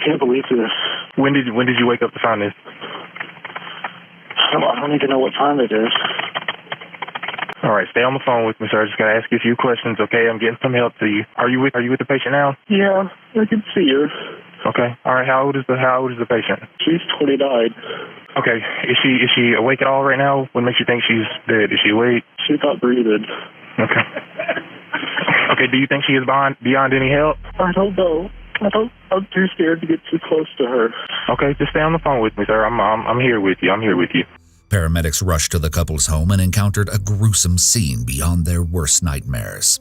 can't believe this. When did you wake up to find this? I don't even know what time it is. All right, stay on the phone with me, sir. I just gotta ask you a few questions, okay? I'm getting some help to you. Are you with the patient now? Yeah, I can see her. Okay. All right. How old is the patient? She's 29. Okay. Is she awake at all right now? What makes you think she's dead? Is she awake? She's not breathing. Okay. Okay. Do you think she is beyond any help? I don't know. I'm too scared to get too close to her. Okay. Just stay on the phone with me, sir. I'm here with you. I'm here with you. Paramedics rushed to the couple's home and encountered a gruesome scene beyond their worst nightmares.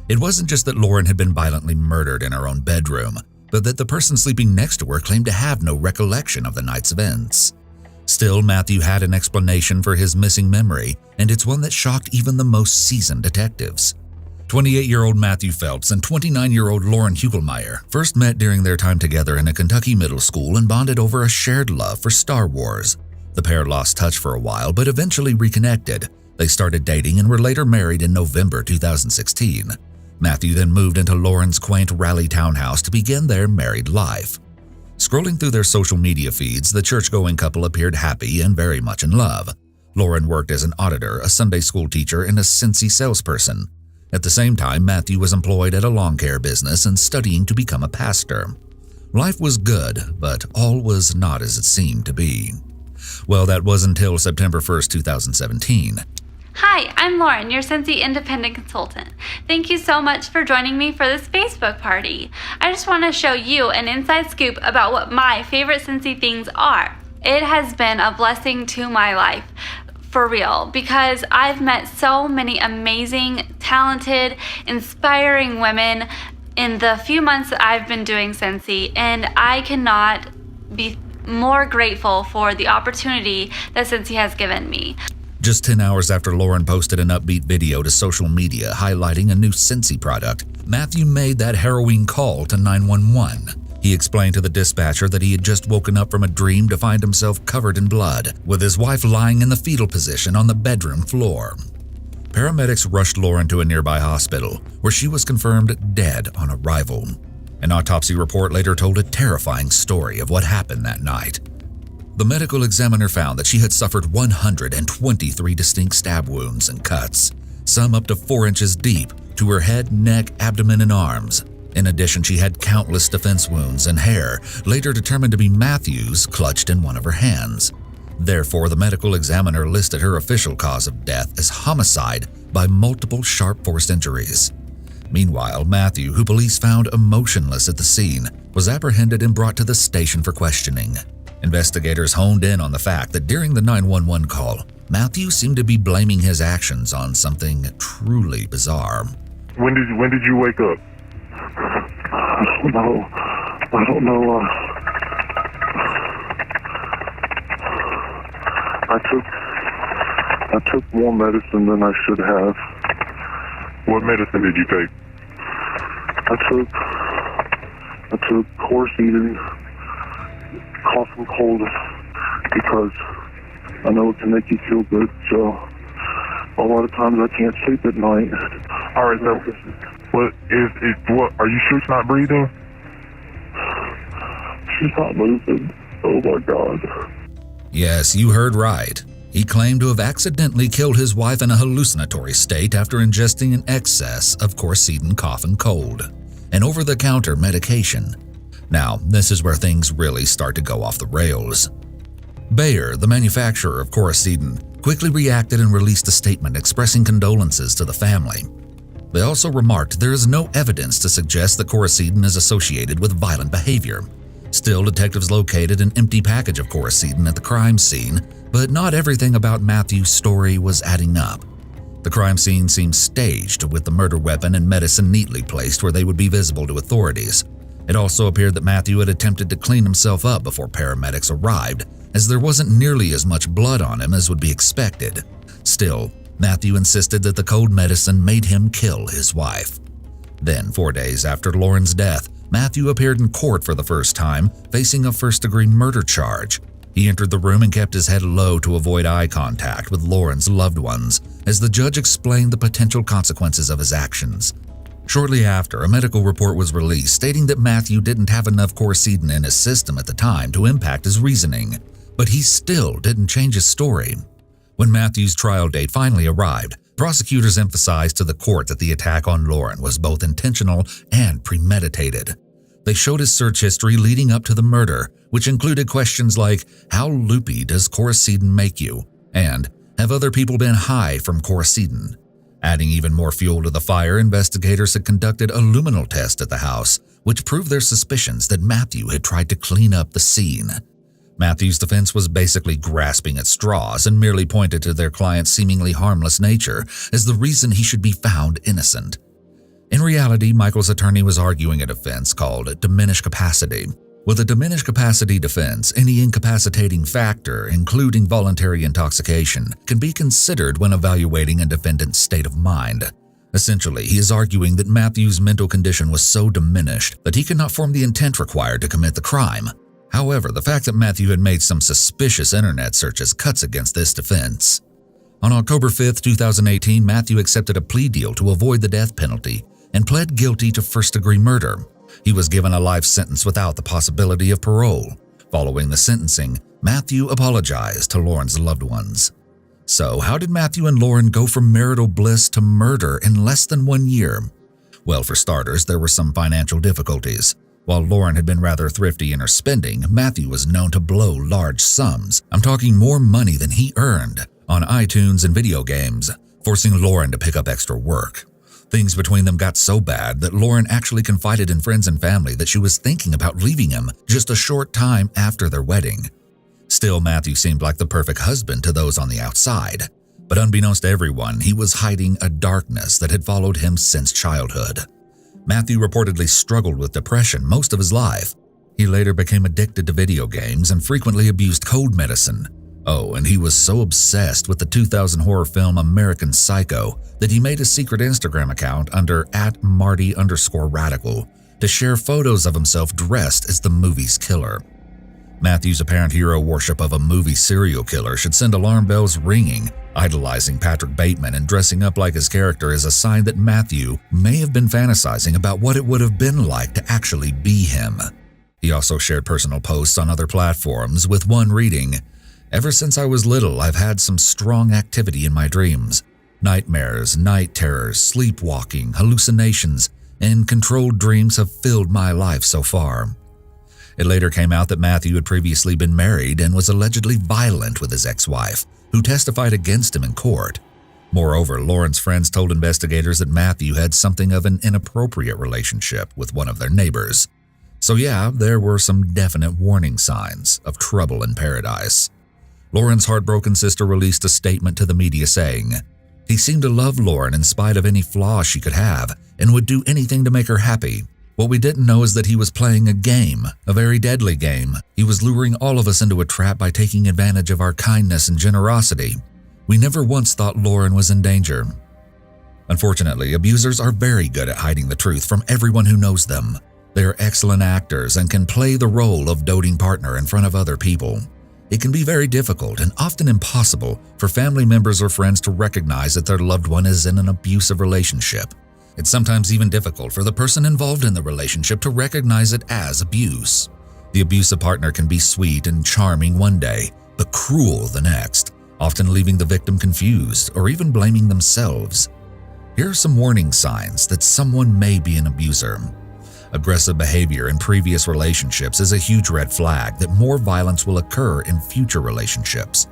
It wasn't just that Lauren had been violently murdered in her own bedroom, but that the person sleeping next to her claimed to have no recollection of the night's events. Still, Matthew had an explanation for his missing memory, and it's one that shocked even the most seasoned detectives. 28-year-old Matthew Phelps and 29-year-old Lauren Hugelmeyer first met during their time together in a Kentucky middle school and bonded over a shared love for Star Wars. The pair lost touch for a while, but eventually reconnected. They started dating and were later married in November 2016. Matthew then moved into Lauren's quaint Raleigh townhouse to begin their married life. Scrolling through their social media feeds, the church-going couple appeared happy and very much in love. Lauren worked as an auditor, a Sunday school teacher, and a Scentsy salesperson. At the same time, Matthew was employed at a lawn care business and studying to become a pastor. Life was good, but all was not as it seemed to be. Well, that was until September 1st, 2017. Hi, I'm Lauren, your Scentsy independent consultant. Thank you so much for joining me for this Facebook party. I just want to show you an inside scoop about what my favorite Scentsy things are. It has been a blessing to my life, for real, because I've met so many amazing, talented, inspiring women in the few months that I've been doing Scentsy, and I cannot be more grateful for the opportunity that Scentsy has given me. Just 10 hours after Lauren posted an upbeat video to social media highlighting a new Scentsy product, Matthew made that harrowing call to 911. He explained to the dispatcher that he had just woken up from a dream to find himself covered in blood, with his wife lying in the fetal position on the bedroom floor. Paramedics rushed Lauren to a nearby hospital, where she was confirmed dead on arrival. An autopsy report later told a terrifying story of what happened that night. The medical examiner found that she had suffered 123 distinct stab wounds and cuts, some up to 4 inches deep, to her head, neck, abdomen, and arms. In addition, she had countless defense wounds and hair, later determined to be Matthew's, clutched in one of her hands. Therefore, the medical examiner listed her official cause of death as homicide by multiple sharp force injuries. Meanwhile, Matthew, who police found emotionless at the scene, was apprehended and brought to the station for questioning. Investigators honed in on the fact that during the 911 call, Matthew seemed to be blaming his actions on something truly bizarre. When did you wake up? I don't know. I took more medicine than I should have. What medicine did you take? I took Coricidin, cough and cold, because I know it can make you feel good. So a lot of times I can't sleep at night. All right, so what? Are you sure she's not breathing? She's not moving. Oh my God. Yes, you heard right. He claimed to have accidentally killed his wife in a hallucinatory state after ingesting an excess of Coricidin cough and cold, an over-the-counter medication. Now, this is where things really start to go off the rails. Bayer, the manufacturer of Coricidin, quickly reacted and released a statement expressing condolences to the family. They also remarked there is no evidence to suggest that Coricidin is associated with violent behavior. Still, detectives located an empty package of Coricidin at the crime scene, but not everything about Matthew's story was adding up. The crime scene seemed staged, with the murder weapon and medicine neatly placed where they would be visible to authorities. It also appeared that Matthew had attempted to clean himself up before paramedics arrived, as there wasn't nearly as much blood on him as would be expected. Still, Matthew insisted that the cold medicine made him kill his wife. Then, 4 days after Lauren's death, Matthew appeared in court for the first time, facing a first-degree murder charge. He entered the room and kept his head low to avoid eye contact with Lauren's loved ones, as the judge explained the potential consequences of his actions. Shortly after, a medical report was released stating that Matthew didn't have enough quercetin in his system at the time to impact his reasoning, but he still didn't change his story. When Matthew's trial date finally arrived, prosecutors emphasized to the court that the attack on Lauren was both intentional and premeditated. They showed his search history leading up to the murder, which included questions like, how loopy does quercetin make you? And, have other people been high from quercetin? Adding even more fuel to the fire, investigators had conducted a luminol test at the house, which proved their suspicions that Matthew had tried to clean up the scene. Matthew's defense was basically grasping at straws and merely pointed to their client's seemingly harmless nature as the reason he should be found innocent. In reality, Michael's attorney was arguing a defense called diminished capacity. With a diminished capacity defense, any incapacitating factor, including voluntary intoxication, can be considered when evaluating a defendant's state of mind. Essentially, he is arguing that Matthew's mental condition was so diminished that he could not form the intent required to commit the crime. However, the fact that Matthew had made some suspicious internet searches cuts against this defense. On October 5, 2018, Matthew accepted a plea deal to avoid the death penalty and pled guilty to first-degree murder. He was given a life sentence without the possibility of parole. Following the sentencing, Matthew apologized to Lauren's loved ones. So, how did Matthew and Lauren go from marital bliss to murder in less than 1 year? Well, for starters, there were some financial difficulties. While Lauren had been rather thrifty in her spending, Matthew was known to blow large sums. I'm talking more money than he earned on iTunes and video games, forcing Lauren to pick up extra work. Things between them got so bad that Lauren actually confided in friends and family that she was thinking about leaving him just a short time after their wedding. Still, Matthew seemed like the perfect husband to those on the outside. But unbeknownst to everyone, he was hiding a darkness that had followed him since childhood. Matthew reportedly struggled with depression most of his life. He later became addicted to video games and frequently abused cold medicine. Oh, and he was so obsessed with the 2000 horror film American Psycho that he made a secret Instagram account under @Marty_radical to share photos of himself dressed as the movie's killer. Matthew's apparent hero worship of a movie serial killer should send alarm bells ringing. Idolizing Patrick Bateman and dressing up like his character is a sign that Matthew may have been fantasizing about what it would have been like to actually be him. He also shared personal posts on other platforms, with one reading, "Ever since I was little, I've had some strong activity in my dreams. Nightmares, night terrors, sleepwalking, hallucinations, and controlled dreams have filled my life so far." It later came out that Matthew had previously been married and was allegedly violent with his ex-wife, who testified against him in court. Moreover, Lauren's friends told investigators that Matthew had something of an inappropriate relationship with one of their neighbors. So yeah, there were some definite warning signs of trouble in paradise. Lauren's heartbroken sister released a statement to the media saying, "He seemed to love Lauren in spite of any flaws she could have and would do anything to make her happy. What we didn't know is that he was playing a game, a very deadly game. He was luring all of us into a trap by taking advantage of our kindness and generosity. We never once thought Lauren was in danger." Unfortunately, abusers are very good at hiding the truth from everyone who knows them. They are excellent actors and can play the role of doting partner in front of other people. It can be very difficult and often impossible for family members or friends to recognize that their loved one is in an abusive relationship. It's sometimes even difficult for the person involved in the relationship to recognize it as abuse. The abusive partner can be sweet and charming one day, but cruel the next, often leaving the victim confused or even blaming themselves. Here are some warning signs that someone may be an abuser. Aggressive behavior in previous relationships is a huge red flag that more violence will occur in future relationships.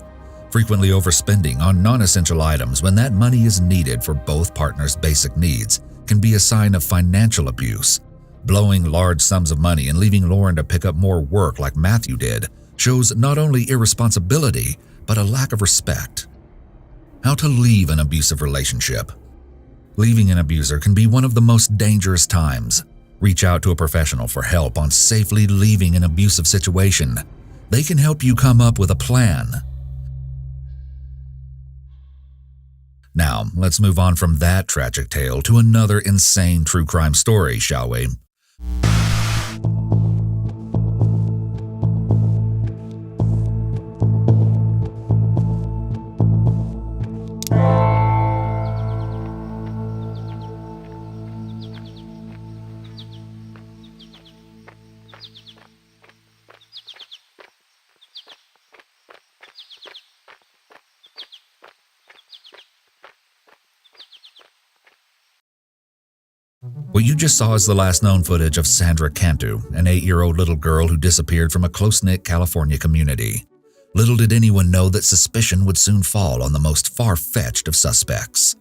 Frequently overspending on non-essential items when that money is needed for both partners' basic needs can be a sign of financial abuse. Blowing large sums of money and leaving Lauren to pick up more work like Matthew did shows not only irresponsibility, but a lack of respect. How to leave an abusive relationship. Leaving an abuser can be one of the most dangerous times. Reach out to a professional for help on safely leaving an abusive situation. They can help you come up with a plan. Now, let's move on from that tragic tale to another insane true crime story, shall we? What you just saw is the last known footage of Sandra Cantu, an 8-year-old little girl who disappeared from a close-knit California community. Little did anyone know that suspicion would soon fall on the most far-fetched of suspects.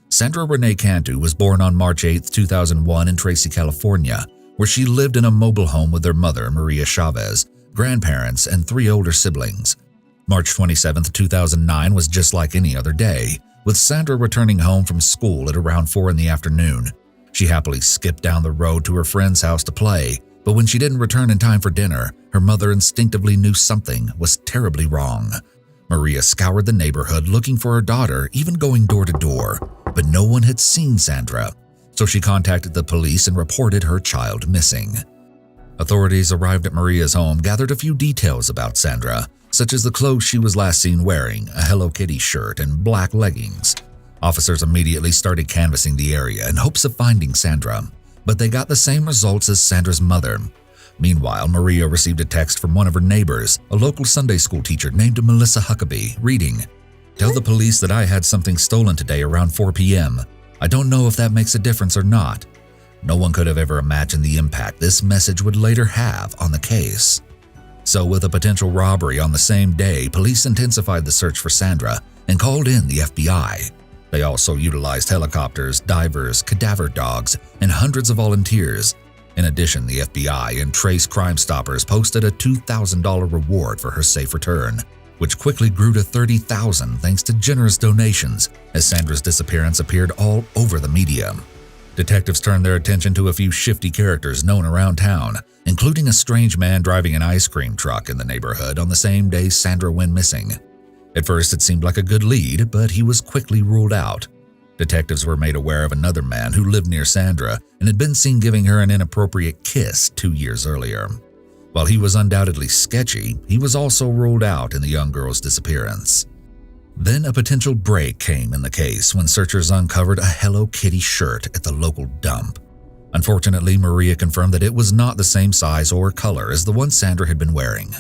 Sandra Renee Cantu was born on March 8, 2001 in Tracy, California, where she lived in a mobile home with their mother, Maria Chavez, grandparents, and 3 older siblings. March 27, 2009 was just like any other day, with Sandra returning home from school at around 4 in the afternoon. She happily skipped down the road to her friend's house to play, but when she didn't return in time for dinner, her mother instinctively knew something was terribly wrong. Maria scoured the neighborhood looking for her daughter, even going door to door, but no one had seen Sandra, so she contacted the police and reported her child missing. Authorities arrived at Maria's home, gathered a few details about Sandra, such as the clothes she was last seen wearing, a Hello Kitty shirt and black leggings. Officers immediately started canvassing the area in hopes of finding Sandra, but they got the same results as Sandra's mother. Meanwhile, Maria received a text from one of her neighbors, a local Sunday school teacher named Melissa Huckabee, reading, "Tell the police that I had something stolen today around 4 p.m. I don't know if that makes a difference or not." No one could have ever imagined the impact this message would later have on the case. So with a potential robbery on the same day, police intensified the search for Sandra and called in the FBI. They also utilized helicopters, divers, cadaver dogs, and hundreds of volunteers. In addition, the FBI and Trace Crime Stoppers posted a $2,000 reward for her safe return, which quickly grew to $30,000 thanks to generous donations as Sandra's disappearance appeared all over the media. Detectives turned their attention to a few shifty characters known around town, including a strange man driving an ice cream truck in the neighborhood on the same day Sandra went missing. At first, it seemed like a good lead, but he was quickly ruled out. Detectives were made aware of another man who lived near Sandra and had been seen giving her an inappropriate kiss 2 years earlier. While he was undoubtedly sketchy, he was also ruled out in the young girl's disappearance. Then a potential break came in the case when searchers uncovered a Hello Kitty shirt at the local dump. Unfortunately, Maria confirmed that it was not the same size or color as the one Sandra had been wearing.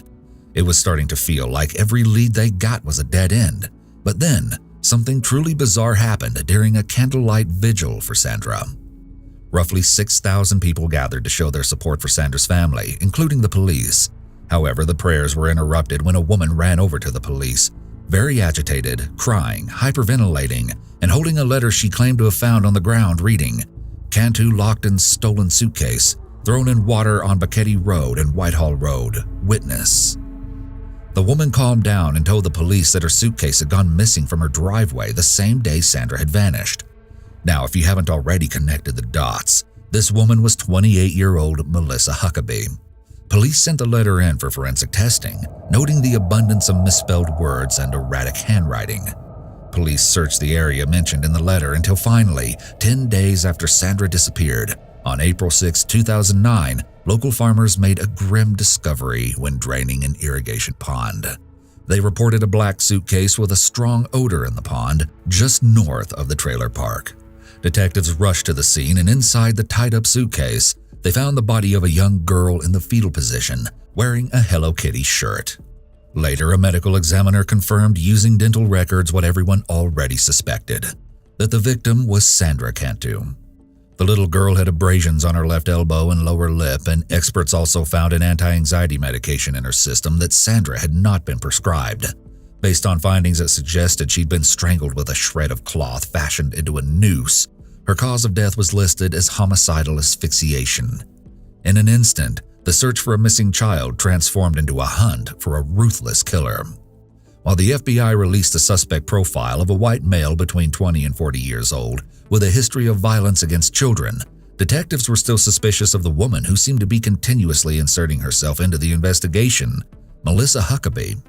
It was starting to feel like every lead they got was a dead end. But then, something truly bizarre happened during a candlelight vigil for Sandra. Roughly 6,000 people gathered to show their support for Sandra's family, including the police. However, the prayers were interrupted when a woman ran over to the police, very agitated, crying, hyperventilating, and holding a letter she claimed to have found on the ground reading, "Cantu locked in stolen suitcase, thrown in water on Bucketty Road and Whitehall Road. Witness." The woman calmed down and told the police that her suitcase had gone missing from her driveway the same day Sandra had vanished. Now, if you haven't already connected the dots, this woman was 28-year-old Melissa Huckabee. Police sent the letter in for forensic testing, noting the abundance of misspelled words and erratic handwriting. Police searched the area mentioned in the letter until finally, 10 days after Sandra disappeared, on April 6, 2009, local farmers made a grim discovery when draining an irrigation pond. They reported a black suitcase with a strong odor in the pond just north of the trailer park. Detectives rushed to the scene, and inside the tied-up suitcase, they found the body of a young girl in the fetal position, wearing a Hello Kitty shirt. Later, a medical examiner confirmed using dental records what everyone already suspected, that the victim was Sandra Cantu. The little girl had abrasions on her left elbow and lower lip, and experts also found an anti-anxiety medication in her system that Sandra had not been prescribed. Based on findings that suggested she'd been strangled with a shred of cloth fashioned into a noose, her cause of death was listed as homicidal asphyxiation. In an instant, the search for a missing child transformed into a hunt for a ruthless killer. While the FBI released a suspect profile of a white male between 20 and 40 years old with a history of violence against children, detectives were still suspicious of the woman who seemed to be continuously inserting herself into the investigation, Melissa Huckabee.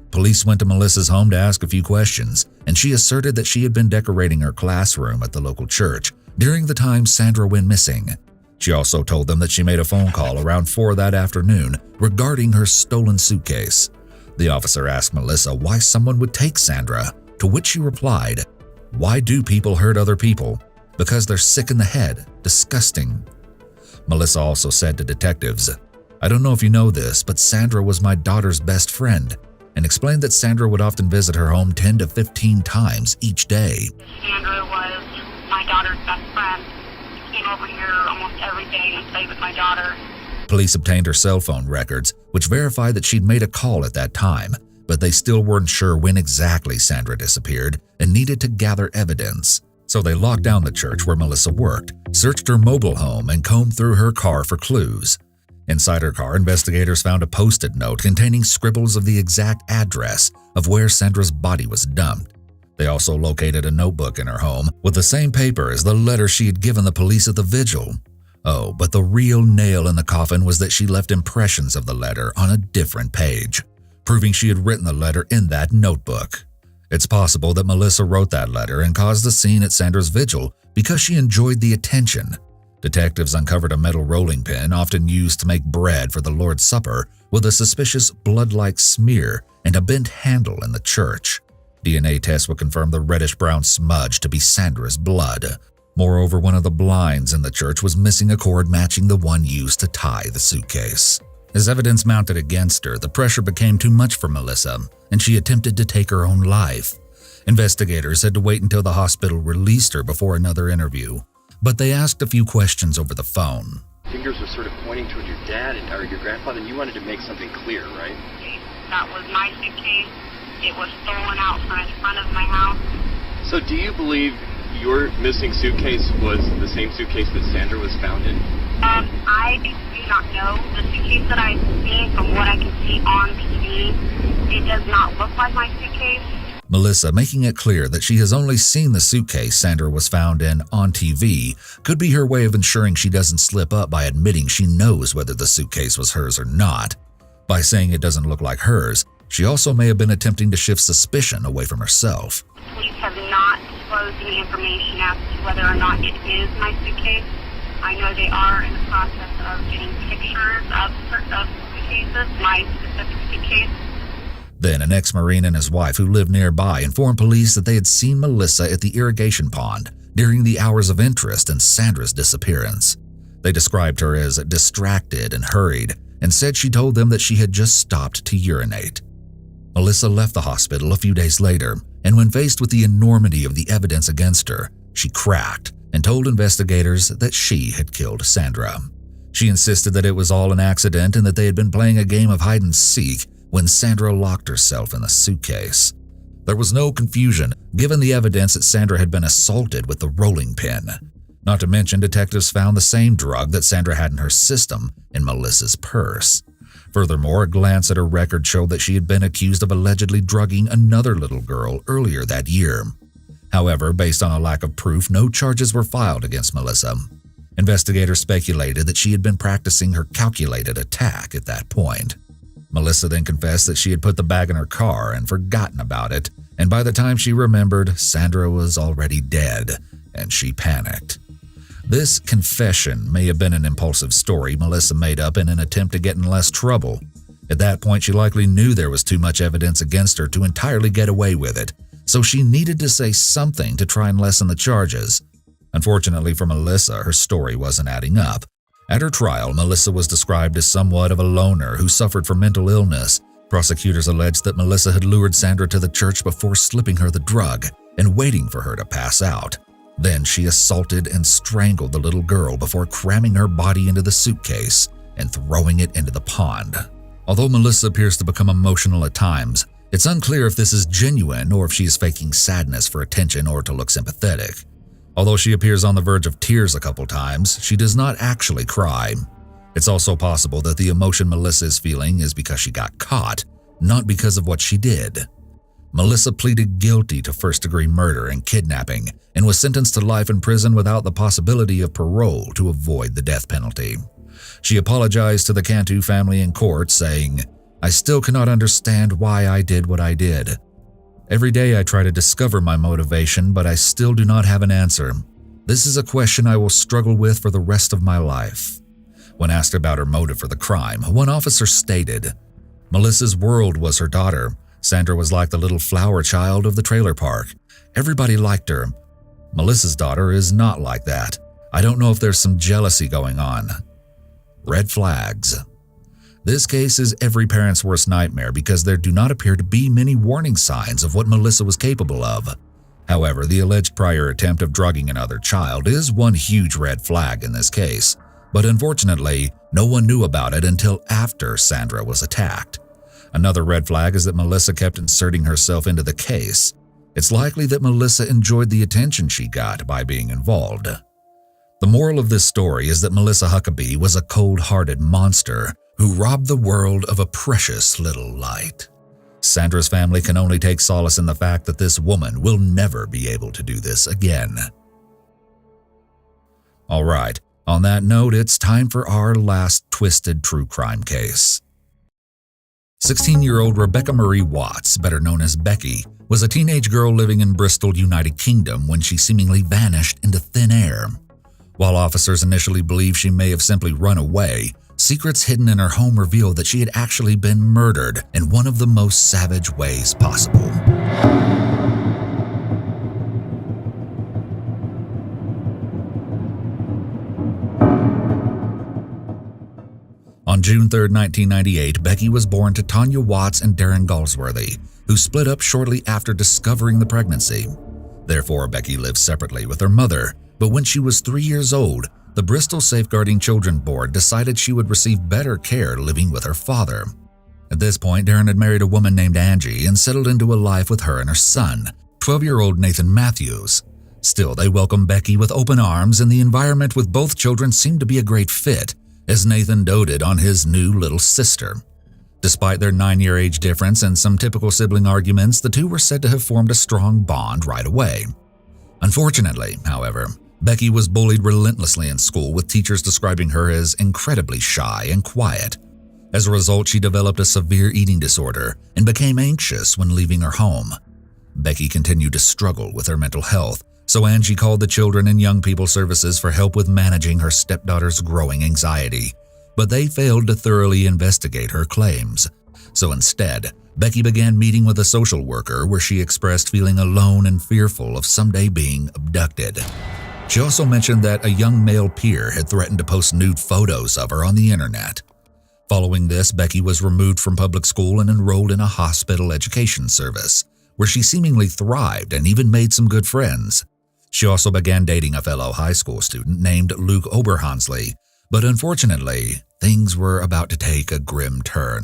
Police went to Melissa's home to ask a few questions, and she asserted that she had been decorating her classroom at the local church during the time Sandra went missing. She also told them that she made a phone call around 4 that afternoon regarding her stolen suitcase. The officer asked Melissa why someone would take Sandra, to which she replied, "Why do people hurt other people? Because they're sick in the head. Disgusting." Melissa also said to detectives, "I don't know if you know this, but Sandra was my daughter's best friend," and explained that Sandra would often visit her home 10 to 15 times each day. Sandra was my daughter's best friend, came over here almost every day and played with my daughter. Police obtained her cell phone records, which verified that she'd made a call at that time, but they still weren't sure when exactly Sandra disappeared and needed to gather evidence. So they locked down the church where Melissa worked, searched her mobile home, and combed through her car for clues. Inside her car, investigators found a post-it note containing scribbles of the exact address of where Sandra's body was dumped. They also located a notebook in her home with the same paper as the letter she had given the police at the vigil. Oh, but the real nail in the coffin was that she left impressions of the letter on a different page, proving she had written the letter in that notebook. It's possible that Melissa wrote that letter and caused the scene at Sandra's vigil because she enjoyed the attention. Detectives uncovered a metal rolling pin often used to make bread for the Lord's Supper with a suspicious blood-like smear and a bent handle in the church. DNA tests would confirm the reddish-brown smudge to be Sandra's blood. Moreover, one of the blinds in the church was missing a cord matching the one used to tie the suitcase. As evidence mounted against her, the pressure became too much for Melissa, and she attempted to take her own life. Investigators had to wait until the hospital released her before another interview, but they asked a few questions over the phone. Fingers were sort of pointing toward your dad or your grandfather, and you wanted to make something clear, right? That was my suitcase. It was stolen out from in front of my house. So do you believe your missing suitcase was the same suitcase that Sandra was found in? I do not know. The suitcase that I've seen, from what I can see on TV, it does not look like my suitcase. Melissa, making it clear that she has only seen the suitcase Sandra was found in on TV, could be her way of ensuring she doesn't slip up by admitting she knows whether the suitcase was hers or not. By saying it doesn't look like hers, she also may have been attempting to shift suspicion away from herself. Police have not disclosed any information as to whether or not it is my suitcase. I know they are in the process of getting pictures of suitcases, my specific suitcase. Then an ex-Marine and his wife who lived nearby informed police that they had seen Melissa at the irrigation pond during the hours of interest in Sandra's disappearance. They described her as distracted and hurried and said she told them that she had just stopped to urinate. Melissa left the hospital a few days later, and when faced with the enormity of the evidence against her, she cracked and told investigators that she had killed Sandra. She insisted that it was all an accident and that they had been playing a game of hide-and-seek when Sandra locked herself in the suitcase. There was no confusion, given the evidence that Sandra had been assaulted with the rolling pin. Not to mention, detectives found the same drug that Sandra had in her system in Melissa's purse. Furthermore, a glance at her record showed that she had been accused of allegedly drugging another little girl earlier that year. However, based on a lack of proof, no charges were filed against Melissa. Investigators speculated that she had been practicing her calculated attack at that point. Melissa then confessed that she had put the bag in her car and forgotten about it, and by the time she remembered, Sandra was already dead, and she panicked. This confession may have been an impulsive story Melissa made up in an attempt to get in less trouble. At that point, she likely knew there was too much evidence against her to entirely get away with it, so she needed to say something to try and lessen the charges. Unfortunately for Melissa, her story wasn't adding up. At her trial, Melissa was described as somewhat of a loner who suffered from mental illness. Prosecutors alleged that Melissa had lured Sandra to the church before slipping her the drug and waiting for her to pass out. Then she assaulted and strangled the little girl before cramming her body into the suitcase and throwing it into the pond. Although Melissa appears to become emotional at times, it's unclear if this is genuine or if she is faking sadness for attention or to look sympathetic. Although she appears on the verge of tears a couple times, she does not actually cry. It's also possible that the emotion Melissa is feeling is because she got caught, not because of what she did. Melissa pleaded guilty to first-degree murder and kidnapping and was sentenced to life in prison without the possibility of parole to avoid the death penalty. She apologized to the Cantu family in court, saying, "I still cannot understand why I did what I did. Every day I try to discover my motivation, but I still do not have an answer. This is a question I will struggle with for the rest of my life." When asked about her motive for the crime, one officer stated, "Melissa's world was her daughter. Sandra was like the little flower child of the trailer park. Everybody liked her. Melissa's daughter is not like that. I don't know if there's some jealousy going on." Red flags. This case is every parent's worst nightmare because there do not appear to be many warning signs of what Melissa was capable of. However, the alleged prior attempt of drugging another child is one huge red flag in this case, but unfortunately, no one knew about it until after Sandra was attacked. Another red flag is that Melissa kept inserting herself into the case. It's likely that Melissa enjoyed the attention she got by being involved. The moral of this story is that Melissa Huckabee was a cold-hearted monster who robbed the world of a precious little light. Sandra's family can only take solace in the fact that this woman will never be able to do this again. All right, on that note, it's time for our last twisted true crime case. 16-year-old Rebecca Marie Watts, better known as Becky, was a teenage girl living in Bristol, United Kingdom when she seemingly vanished into thin air. While officers initially believed she may have simply run away, secrets hidden in her home reveal that she had actually been murdered in one of the most savage ways possible. On June 3, 1998, Becky was born to Tanya Watts and Darren Galsworthy, who split up shortly after discovering the pregnancy. Therefore, Becky lived separately with her mother, but when she was 3 years old, the Bristol Safeguarding Children Board decided she would receive better care living with her father. At this point, Darren had married a woman named Angie and settled into a life with her and her son, 12-year-old Nathan Matthews. Still, they welcomed Becky with open arms, and the environment with both children seemed to be a great fit, as Nathan doted on his new little sister. Despite their 9-year age difference and some typical sibling arguments, the two were said to have formed a strong bond right away. Unfortunately, however, Becky was bullied relentlessly in school, with teachers describing her as incredibly shy and quiet. As a result, she developed a severe eating disorder and became anxious when leaving her home. Becky continued to struggle with her mental health, so Angie called the Children and Young People Services for help with managing her stepdaughter's growing anxiety, but they failed to thoroughly investigate her claims. So instead, Becky began meeting with a social worker where she expressed feeling alone and fearful of someday being abducted. She also mentioned that a young male peer had threatened to post nude photos of her on the internet. Following this, Becky was removed from public school and enrolled in a hospital education service, where she seemingly thrived and even made some good friends. She also began dating a fellow high school student named Luke Oberhansley, but unfortunately, things were about to take a grim turn.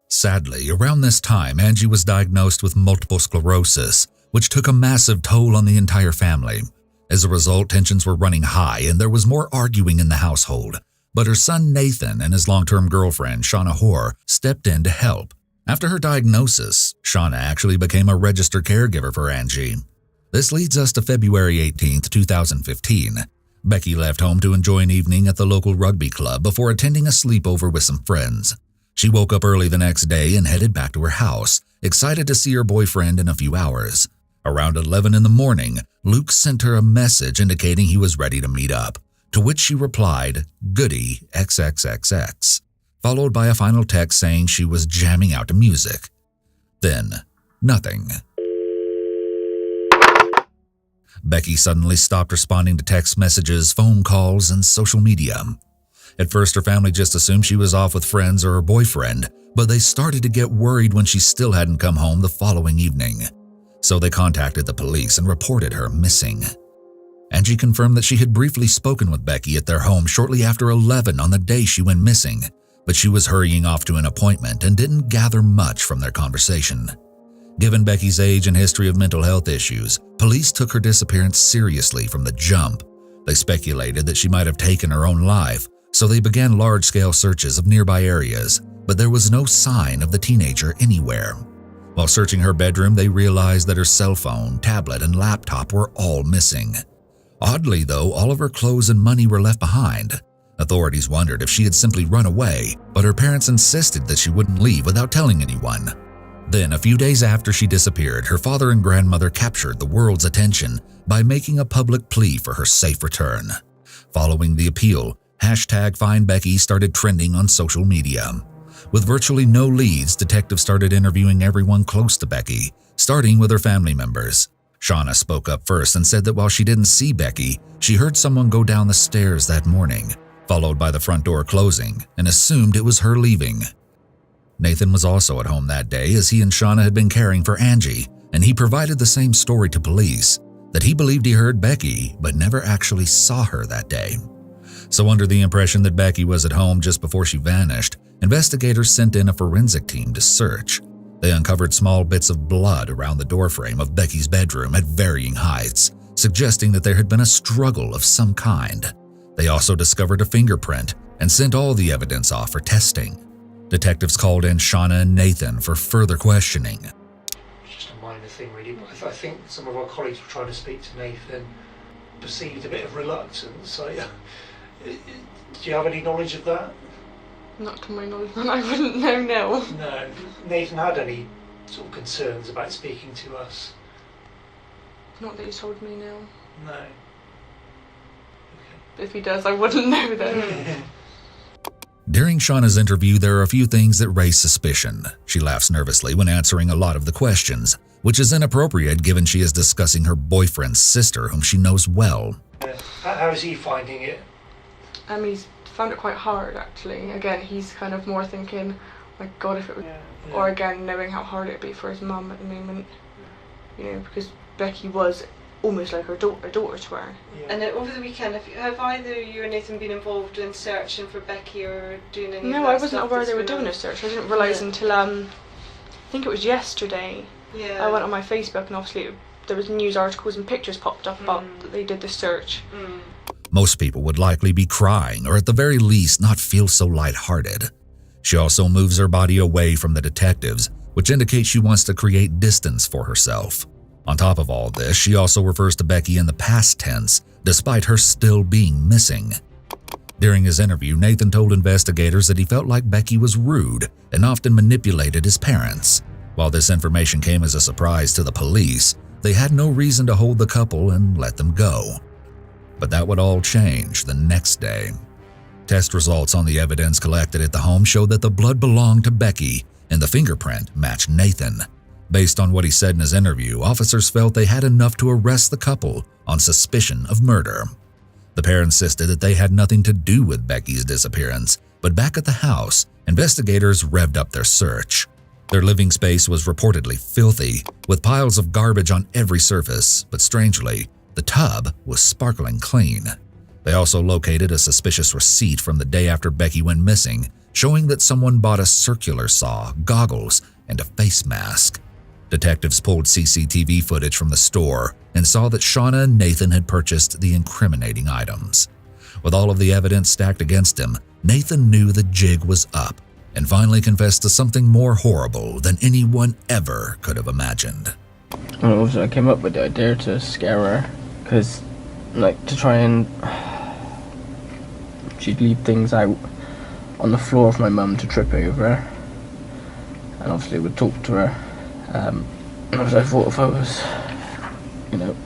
Sadly, around this time, Angie was diagnosed with multiple sclerosis, which took a massive toll on the entire family. As a result, tensions were running high and there was more arguing in the household, but her son Nathan and his long-term girlfriend, Shauna Hoare, stepped in to help. After her diagnosis, Shauna actually became a registered caregiver for Angie. This leads us to February 18, 2015. Becky left home to enjoy an evening at the local rugby club before attending a sleepover with some friends. She woke up early the next day and headed back to her house, excited to see her boyfriend in a few hours. Around 11 in the morning, Luke sent her a message indicating he was ready to meet up, to which she replied, "Goody XXXX," followed by a final text saying she was jamming out to music. Then, nothing. Becky suddenly stopped responding to text messages, phone calls, and social media. At first, her family just assumed she was off with friends or her boyfriend, but they started to get worried when she still hadn't come home the following evening. So they contacted the police and reported her missing. Angie confirmed that she had briefly spoken with Becky at their home shortly after 11 on the day she went missing, but she was hurrying off to an appointment and didn't gather much from their conversation. Given Becky's age and history of mental health issues, police took her disappearance seriously from the jump. They speculated that she might have taken her own life, so they began large-scale searches of nearby areas, but there was no sign of the teenager anywhere. While searching her bedroom, they realized that her cell phone, tablet, and laptop were all missing. Oddly, though, all of her clothes and money were left behind. Authorities wondered if she had simply run away, but her parents insisted that she wouldn't leave without telling anyone. Then, a few days after she disappeared, her father and grandmother captured the world's attention by making a public plea for her safe return. Following the appeal, #FindBecky started trending on social media. With virtually no leads, detectives started interviewing everyone close to Becky, starting with her family members. Shauna spoke up first and said that while she didn't see Becky, she heard someone go down the stairs that morning, followed by the front door closing, and assumed it was her leaving. Nathan was also at home that day as he and Shauna had been caring for Angie, and he provided the same story to police, that he believed he heard Becky but never actually saw her that day. So under the impression that Becky was at home just before she vanished, investigators sent in a forensic team to search. They uncovered small bits of blood around the doorframe of Becky's bedroom at varying heights, suggesting that there had been a struggle of some kind. They also discovered a fingerprint and sent all the evidence off for testing. Detectives called in Shauna and Nathan for further questioning. It's just a minor thing really, but I think some of our colleagues were trying to speak to Nathan, perceived a bit of reluctance. Do you have any knowledge of that? Not to my knowledge, and I wouldn't know, no. No. Nathan had any sort of concerns about speaking to us? Not that he's told me, no. No. Okay. If he does, I wouldn't know then. During Shauna's interview, there are a few things that raise suspicion. She laughs nervously when answering a lot of the questions, which is inappropriate given she is discussing her boyfriend's sister, whom she knows well. How is he finding it? He's found it quite hard, actually. Again, he's kind of more thinking, my God, if it was... Yeah. Or again, knowing how hard it'd be for his mum at the moment. You know, because Becky was almost like her daughter to her. Yeah. And over the weekend, have either you or Nathan been involved in searching for Becky or doing any No, of that I wasn't stuff aware they were doing a search. I didn't realise until, I think it was yesterday. Yeah. I went on my Facebook and obviously there was news articles and pictures popped up about that they did the search. Most people would likely be crying or at the very least not feel so lighthearted. She also moves her body away from the detectives, which indicates she wants to create distance for herself. On top of all this, she also refers to Becky in the past tense, despite her still being missing. During his interview, Nathan told investigators that he felt like Becky was rude and often manipulated his parents. While this information came as a surprise to the police, they had no reason to hold the couple and let them go. But that would all change the next day. Test results on the evidence collected at the home showed that the blood belonged to Becky and the fingerprint matched Nathan. Based on what he said in his interview, officers felt they had enough to arrest the couple on suspicion of murder. The pair insisted that they had nothing to do with Becky's disappearance, but back at the house, investigators revved up their search. Their living space was reportedly filthy, with piles of garbage on every surface, but strangely, the tub was sparkling clean. They also located a suspicious receipt from the day after Becky went missing, showing that someone bought a circular saw, goggles, and a face mask. Detectives pulled CCTV footage from the store and saw that Shauna and Nathan had purchased the incriminating items. With all of the evidence stacked against him, Nathan knew the jig was up and finally confessed to something more horrible than anyone ever could have imagined. Well, I came up with the idea to scare her, because, to try and... she'd leave things out on the floor of my mum to trip over, and obviously would talk to her. And I thought if I was,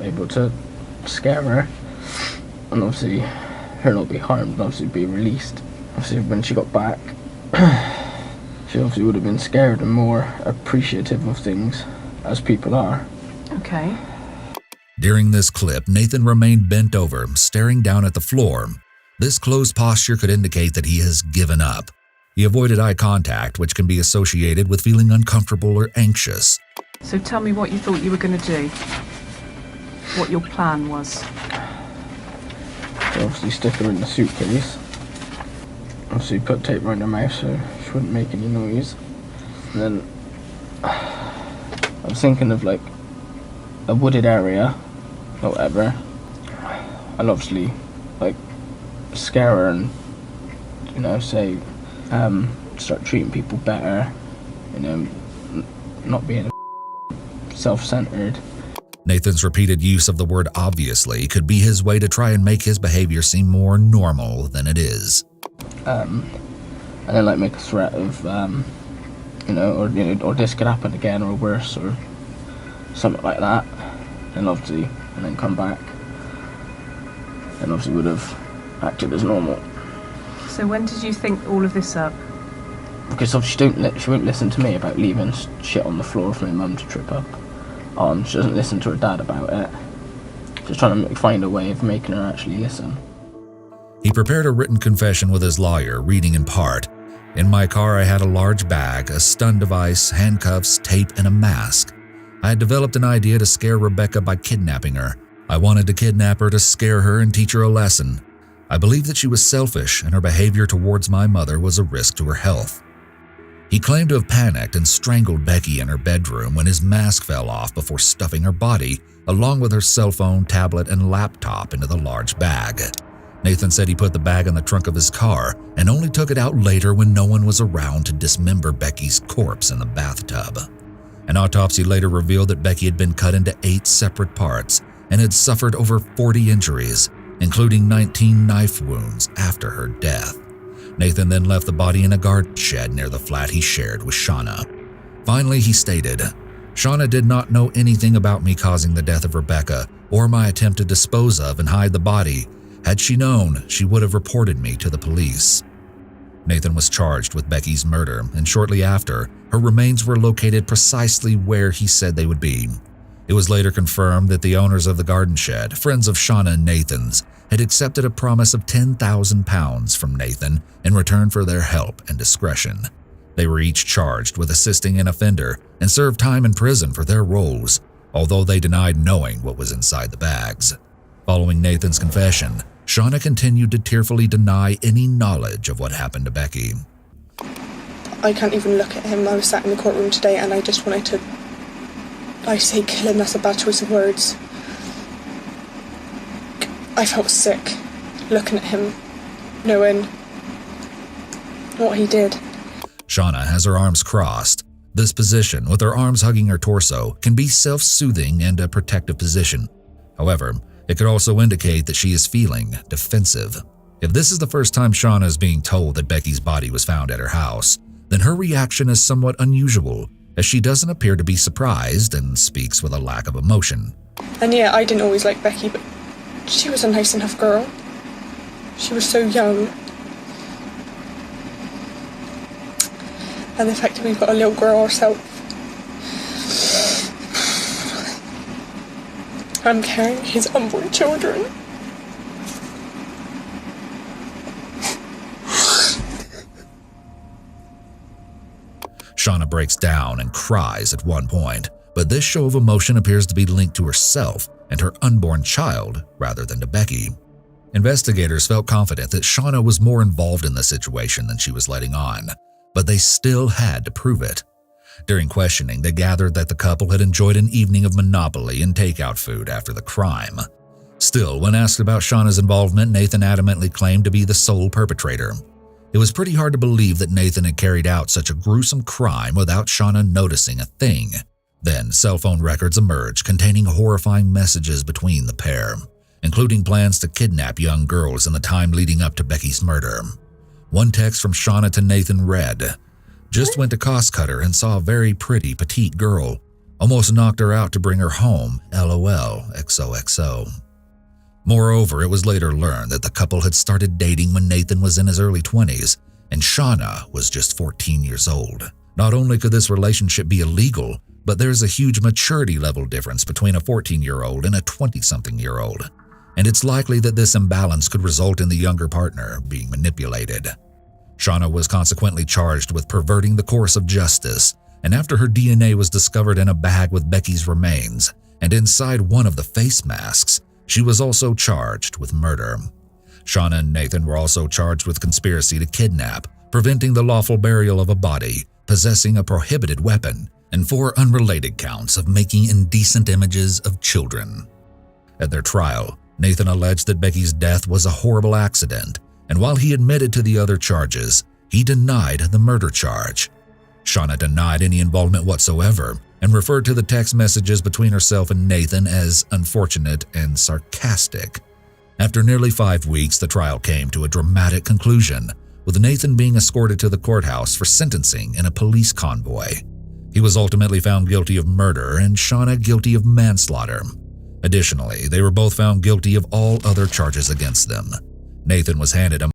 able to scare her, and obviously her not be harmed, and obviously be released. Obviously when she got back, she obviously would have been scared and more appreciative of things, as people are. Okay. During this clip, Nathan remained bent over, staring down at the floor. This closed posture could indicate that he has given up. He avoided eye contact, which can be associated with feeling uncomfortable or anxious. So tell me what you thought you were going to do. What your plan was. So obviously stick her in the suitcase. Obviously put tape around her mouth so she wouldn't make any noise. And then I was thinking of a wooded area or whatever. I'll obviously scare her and say start treating people better, not being self-centered. Nathan's repeated use of the word obviously could be his way to try and make his behavior seem more normal than it is. And then make a threat of or this could happen again or worse or something like that, and then come back and obviously would have acted as normal. So when did you think all of this up? Because obviously she won't listen to me about leaving shit on the floor for my mum to trip up on. She doesn't listen to her dad about it. Just trying to find a way of making her actually listen. He prepared a written confession with his lawyer, reading in part, "In my car I had a large bag, a stun device, handcuffs, tape, and a mask. I had developed an idea to scare Rebecca by kidnapping her. I wanted to kidnap her to scare her and teach her a lesson. I believed that she was selfish and her behavior towards my mother was a risk to her health. He claimed to have panicked and strangled Becky in her bedroom when his mask fell off before stuffing her body, along with her cell phone, tablet, and laptop into the large bag. Nathan said he put the bag in the trunk of his car and only took it out later when no one was around to dismember Becky's corpse in the bathtub. An autopsy later revealed that Becky had been cut into 8 separate parts and had suffered over 40 injuries, including 19 knife wounds after her death. Nathan then left the body in a garden shed near the flat he shared with Shauna. Finally, he stated, "Shauna did not know anything about me causing the death of Rebecca or my attempt to dispose of and hide the body. Had she known, she would have reported me to the police." Nathan was charged with Becky's murder, and shortly after, her remains were located precisely where he said they would be. It was later confirmed that the owners of the garden shed, friends of Shauna and Nathan's, had accepted a promise of £10,000 from Nathan in return for their help and discretion. They were each charged with assisting an offender and served time in prison for their roles, although they denied knowing what was inside the bags. Following Nathan's confession, Shauna continued to tearfully deny any knowledge of what happened to Becky. I can't even look at him. I was sat in the courtroom today and I just wanted to, I say kill him, that's a bad choice of words. I felt sick looking at him, knowing what he did. Shauna has her arms crossed. This position, with her arms hugging her torso, can be self-soothing and a protective position. However, it could also indicate that she is feeling defensive. If this is the first time Shauna is being told that Becky's body was found at her house, then her reaction is somewhat unusual, as she doesn't appear to be surprised and speaks with a lack of emotion. And yeah, I didn't always like Becky, but she was a nice enough girl. She was so young. And the fact that we've got a little girl ourselves. I'm carrying his unborn children. Shauna breaks down and cries at one point, but this show of emotion appears to be linked to herself and her unborn child rather than to Becky. Investigators felt confident that Shauna was more involved in the situation than she was letting on, but they still had to prove it. During questioning, they gathered that the couple had enjoyed an evening of Monopoly and takeout food after the crime. Still, when asked about Shauna's involvement, Nathan adamantly claimed to be the sole perpetrator. It was pretty hard to believe that Nathan had carried out such a gruesome crime without Shauna noticing a thing. Then, cell phone records emerged containing horrifying messages between the pair, including plans to kidnap young girls in the time leading up to Becky's murder. One text from Shauna to Nathan read, "Just went to Cost Cutter and saw a very pretty petite girl. Almost knocked her out to bring her home. LOL, XOXO." Moreover, it was later learned that the couple had started dating when Nathan was in his early 20s and Shauna was just 14 years old. Not only could this relationship be illegal, but there's a huge maturity level difference between a 14-year-old and a 20-something-year-old, and it's likely that this imbalance could result in the younger partner being manipulated. Shauna was consequently charged with perverting the course of justice, and after her DNA was discovered in a bag with Becky's remains and inside one of the face masks, she was also charged with murder. Shauna and Nathan were also charged with conspiracy to kidnap, preventing the lawful burial of a body, possessing a prohibited weapon, and 4 unrelated counts of making indecent images of children. At their trial, Nathan alleged that Becky's death was a horrible accident, and while he admitted to the other charges, he denied the murder charge. Shauna denied any involvement whatsoever and referred to the text messages between herself and Nathan as unfortunate and sarcastic. After nearly 5 weeks, the trial came to a dramatic conclusion, with Nathan being escorted to the courthouse for sentencing in a police convoy. He was ultimately found guilty of murder and Shauna guilty of manslaughter. Additionally, they were both found guilty of all other charges against them. Nathan was handed a